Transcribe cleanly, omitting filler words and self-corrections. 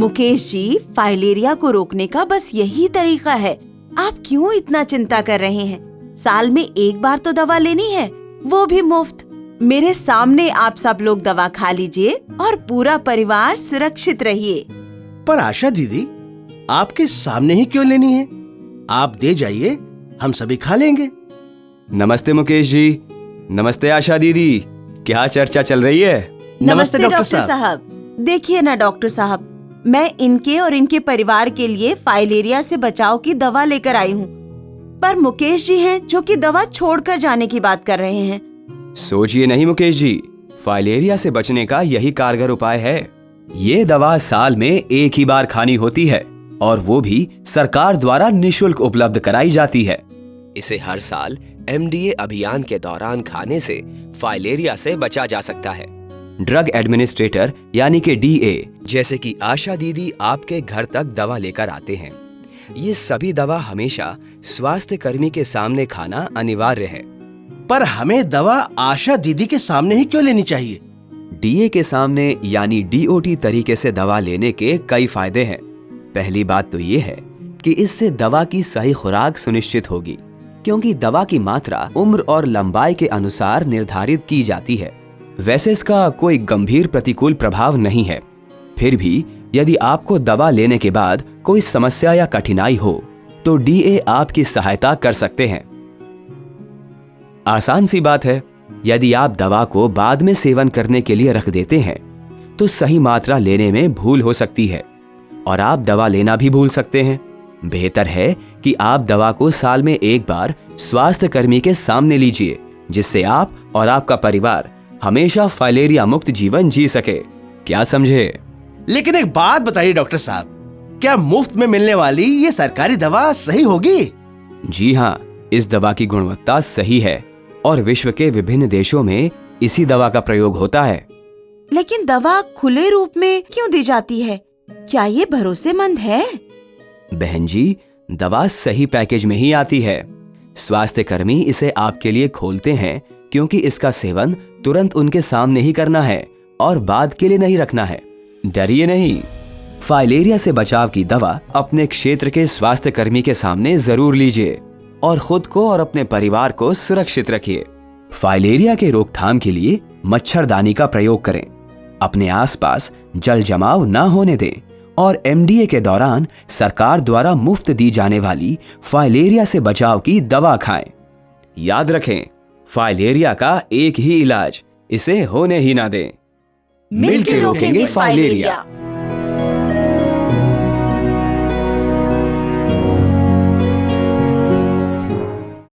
Mukesh ji, filaria को रोकने का बस यही तरीका है। आप क्यों इतना चिंता कर रहे हैं? साल में एक बार तो दवा लेनी है, वो भी मुफ्त। मेरे सामने आप सब लोग दवा खा लीजिए और पूरा परिवार सुरक्षित रहिए। पर आशा दीदी, आपके सामने ही क्यों लेनी है? आप दे जाइए, हम सभी खा लेंगे। नमस्ते मुकेश जी। नमस्ते आशा दीदी। क्या चर्चा चल रही है? नमस्ते डॉक्टर साहब। देखिए ना डॉक्टर साहब, मैं इनके और इनके परिवार के लिए फाइलेरिया से बचाव की दवा लेकर आई हूँ, पर मुकेश जी हैं जो कि दवा छोड़कर जाने की बात कर रहे हैं। सोचिए नहीं मुकेश जी, फाइलेरिया से बचने का यही कारगर उपाय है। ये दवा साल में एक ही बार खानी होती है और वो भी सरकार द्वारा निशुल्क उपलब्ध कराई जाती है। इसे हर साल एमडीए अभियान के दौरान खाने से फाइलेरिया से बचा जा सकता है। ड्रग एडमिनिस्ट्रेटर यानी कि डीए, जैसे कि आशा दीदी आपके घर तक दवा लेकर आते हैं। ये सभी दवा हमेशा स्वास्थ्य कर्मी के सामने खाना अनिवार्य है। पर हमें दवा आशा दीदी के सामने ही क्यों लेनी चाहिए? डीए के सामने यानी डीओटी तरीके से दवा लेने के कई फायदे हैं। पहली बात तो ये है कि इससे दवा की सही खुराक सुनिश्चित होगी, क्योंकि दवा की मात्रा उम्र और लंबाई के अनुसार निर्धारित की जाती है। वैसे इसका कोई गंभीर प्रतिकूल प्रभाव नहीं है। फिर भी यदि आपको दवा लेने के बाद कोई समस्या या कठिनाई हो तो डीए आपकी सहायता कर सकते हैं। आसान सी बात है, यदि आप दवा को बाद में सेवन करने के लिए रख देते हैं तो सही मात्रा लेने में भूल हो सकती है और आप दवा लेना भी भूल सकते हैं। बेहतर है कि आप दवा को साल में एक बार स्वास्थ्य कर्मी के सामने लीजिए, जिससे आप और आपका परिवार हमेशा फाइलेरिया मुक्त जीवन जी सके। क्या समझे? लेकिन एक बात बताइए डॉक्टर साहब, क्या मुफ्त में मिलने वाली ये सरकारी दवा सही होगी? जी हाँ, इस दवा की गुणवत्ता सही है और विश्व के विभिन्न देशों में इसी दवा का प्रयोग होता है। लेकिन दवा खुले रूप में क्यों दी जाती है? क्या ये भरोसेमंद है? बहन जी, दवा सही पैकेज में ही आती है। स्वास्थ्य कर्मी इसे आपके लिए खोलते हैं क्योंकि इसका सेवन तुरंत उनके सामने ही करना है और बाद के लिए नहीं रखना है। डरिए नहीं, फाइलेरिया से बचाव की दवा अपने क्षेत्र के स्वास्थ्य कर्मी के सामने जरूर लीजिए और खुद को और अपने परिवार को सुरक्षित रखिए। फाइलेरिया के रोकथाम के लिए मच्छरदानी का प्रयोग करें, अपने आसपास जल जमाव न होने दें और एमडीए के दौरान सरकार द्वारा मुफ्त दी जाने वाली फाइलेरिया से बचाव की दवा खाएं। याद रखें, फाइलेरिया का एक ही इलाज, इसे होने ही ना दें। मिलकर रोकेंगे फाइलेरिया।